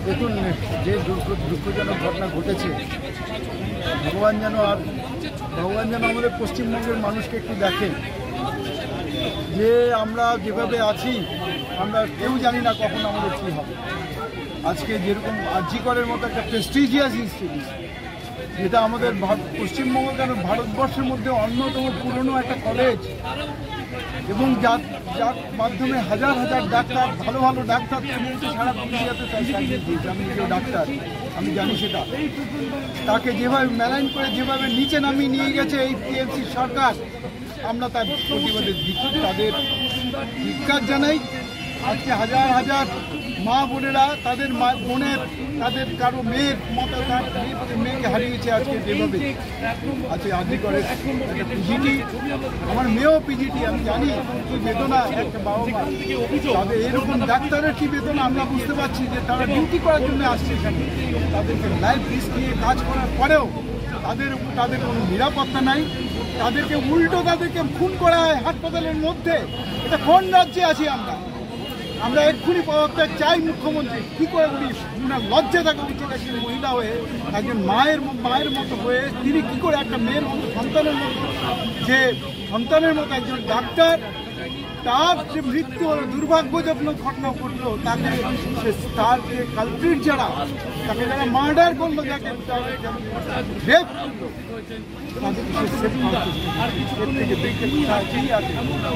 দেখুন, যে দুঃখজনক ঘটনা ঘটেছে, ভগবান যেন আমাদের পশ্চিমবঙ্গের মানুষকে একটু দেখেন যে আমরা যেভাবে আছি, আমরা কেউ জানি না কখন আমাদের কী হবে। আজকে যেরকম আরজি করের মতো একটা প্রেস্টিজিয়াস ইনস্টিটিউট, যেটা আমাদের পশ্চিমবঙ্গ কেন ভারতবর্ষের মধ্যে অন্যতম পুরনো একটা কলেজ, এবং যার মাধ্যমে হাজার হাজার ডাক্তার, ভালো ভালো ডাক্তার তৈরি সারা দুনিয়াতে চাকরি দিয়েছে। আমি কেউ ডাক্তার, আমি জানি সেটা। তাকে যেভাবে মেলাইন করে যেভাবে নিচে নামিয়ে নিয়ে গেছে এই টিএমসি সরকার, আমরা তার প্রতিবাদে তাদের ধিক্কার জানাই। আজকে হাজার হাজার মা বোনেরা তাদের বোনের, তাদের কারো মেয়ের মতো তার মেয়েকে হারিয়েছে। আজকে যেভাবে আছে আরজি করে একটা পিজিটি, আমার মেয়েও পিজিটি, আমি জানি কি বেদনা একটা বাবা মা। তাদের এরকম ডাক্তারের কি বেদনা আমরা বুঝতে পারছি, যে তারা ডিউটি করার জন্য আসছে এখানে, তাদেরকে লাইফ রিস্ক নিয়ে কাজ করার পরেও তাদের কোনো নিরাপত্তা নাই। তাদেরকে উল্টো তাদেরকে খুন করা হয় হাসপাতালের মধ্যে। এটা কোন রাজ্যে আছি আমরা এক্ষুনি পদত্যাগ চাই মুখ্যমন্ত্রী। কি করে বলি, উনার লজ্জা থাকা উচিত একজন মহিলা হয়ে, একজন মায়ের মতো হয়ে তিনি কি করে একটা মেয়ের মতো, সন্তানের মতো একজন ডাক্তার, তার যে মৃত্যু হলো, দুর্ভাগ্যজনক ঘটনা ঘটলো, তার যে কালপ্রিট যারা, তাকে যারা মার্ডার করলো, যাকে রেপ করলো,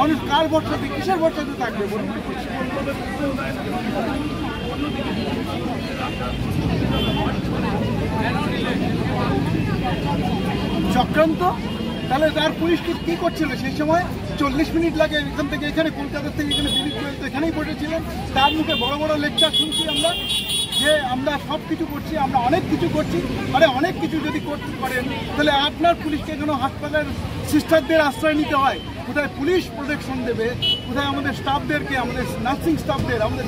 মানুষ কার ভরসাতে, কিসের ভরসাতে থাকবে বলুন? চক্রান্ত। তাহলে তার পুলিশ কি করছিল সেই সময়? 40 মিনিট লাগে এখান থেকে এখানে, কলকাতা থেকে এখানে, দিল্লি পর্যন্ত এখানেই বসেছিলেন। তার মুখে বড় বড় লেকচার শুনছি আমরা, যে আমরা সব কিছু করছি, আমরা অনেক কিছু করছি। আরে অনেক কিছু যদি করতে পারেন, তাহলে আপনার পুলিশকে কেন হাসপাতালের সিস্টারদের আশ্রয় নিতে হয়? কোথায় পুলিশ প্রোটেকশন দেবে? কোথায় আমাদের স্টাফদেরকে, আমাদের নার্সিং স্টাফদের, আমাদের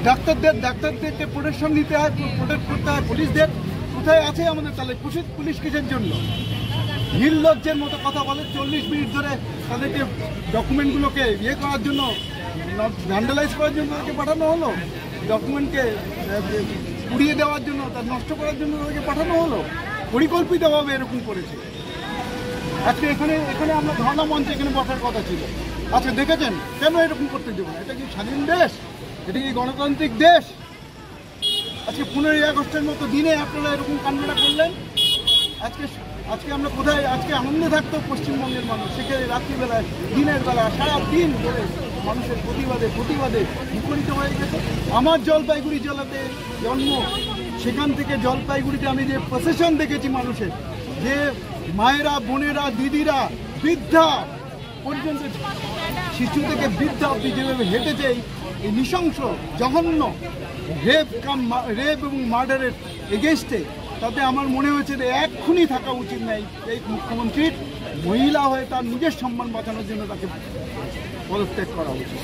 ডাক্তারদেরকে প্রোটেকশন নিতে হয়, প্রোটেক্ট করতে হয় পুলিশদের? কোথায় আছে আমাদের? তাহলে পুলিশ কিসের জন্য? নির্লজ্জের মতো কথা বলে। 40 মিনিট ধরে তাদেরকে ডকুমেন্টগুলোকে করার জন্য, ভ্যান্ডালাইজ করার জন্য তাদেরকে পাঠানো হলো, ডকুমেন্টকে উড়িয়ে দেওয়ার জন্য, তার নষ্ট করার জন্য তাদেরকে পাঠানো হলো। পরিকল্পিতভাবে এরকম করেছে। আজকে এখানে আমরা ধর্ণা মঞ্চে এখানে বসার কথা ছিল। আজকে দেখেছেন কেন এরকম করতে দেবো না? এটা কি স্বাধীন দেশ? এটা কি গণতান্ত্রিক দেশ? আজকে 15ই আগস্টের মতো দিনে আপনারা এরকম কান্নাটা করলেন। আজকে আমরা কোথায়? আজকে আনন্দে থাকতো পশ্চিমবঙ্গের মানুষ, সেখানে রাত্রিবেলায়, দিনের বেলা, সারাদিন ধরে মানুষের প্রতিবাদে মুখরিত হয়ে গেছে। আমার জলপাইগুড়ি জেলাতে জন্ম, সেখান থেকে জলপাইগুড়িতে আমি যে প্রসেশন দেখেছি মানুষের, যে মায়েরা, বোনেরা, দিদিরা, বৃদ্ধা পর্যন্ত, শিশু থেকে বৃদ্ধা অব্দি যেভাবে হেঁটেছে এই নৃশংস জঘন্য রেপ এবং মার্ডারের এগেনস্টে, তাতে আমার মনে হয়েছে যে এক্ষুনি থাকা উচিত নাই এই মুখ্যমন্ত্রীর। মহিলা হয়ে তার নিজের সম্মান বাঁচানোর জন্য তাকে পদত্যাগ করা উচিত।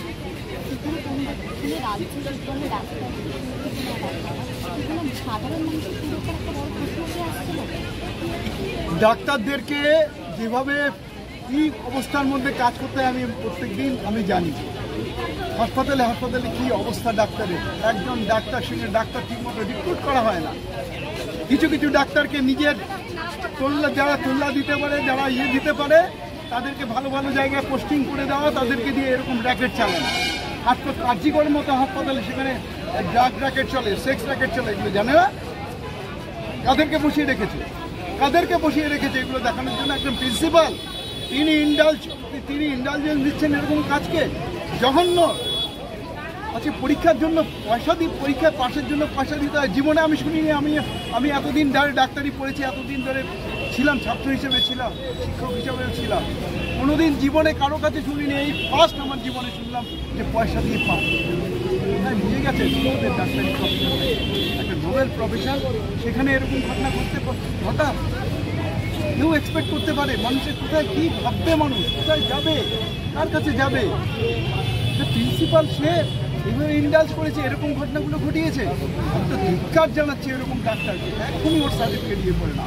ডাক্তারদেরকে যেভাবে কি অবস্থার মধ্যে কাজ করতে হয় আমি প্রত্যেক দিন আমি জানি। হাসপাতালে কি অবস্থা ডাক্তারের, একজন ডাক্তার সঙ্গে ডাক্তার ঠিকমতো রিক্রুট করা হয় না। কিছু ডাক্তারকে নিজের যারা তোল্লা দিতে পারে, যারা দিতে পারে, তাদেরকে ভালো ভালো জায়গায় পোস্টিং করে দেওয়া, তাদেরকে দিয়ে এরকম র্যাকেট চালানো। আরজি করের মতো হাসপাতালে সেখানে ড্রাগ র্যাকেট চলে, সেক্স র্যাকেট চলে, এগুলো জানে না? কাদেরকে বসিয়ে রেখেছে এগুলো দেখানোর জন্য? একজন প্রিন্সিপাল, তিনি ইন্ডালজেন্স দিচ্ছেন এরকম কাজকে, জঘন্য। আজকে পরীক্ষার জন্য পরীক্ষায় পাশের জন্য পয়সা দিতে হয়। জীবনে আমি শুনিনি। আমি এতদিন ধরে ডাক্তারি পড়েছি, এতদিন ধরে ছিলাম, ছাত্র হিসেবে ছিলাম, শিক্ষক হিসেবেও ছিলাম, কোনোদিন জীবনে কারো কাছে শুনিনি। এই ফার্স্ট আমার জীবনে শুনলাম যে পয়সা দিয়ে পাস। নিয়ে গেছে আমাদের ডাক্তারি প্রফেশন, একটা নোবেল প্রফেশন, সেখানে এরকম ঘটনা হঠাৎ কেউ এক্সপেক্ট করতে পারে? মানুষের কোথায় কি ভাববে, মানুষ কোথায় যাবে, কার কাছে যাবে? প্রিন্সিপাল সে এইভাবে ইন্ডালজ করেছে, এরকম ঘটনাগুলো ঘটিয়েছে। আমি তো ধিক্কার জানাচ্ছি এরকম ডাক্তারকে, এখনই ওর সার্টিফিকেট দিয়ে পড়ে না।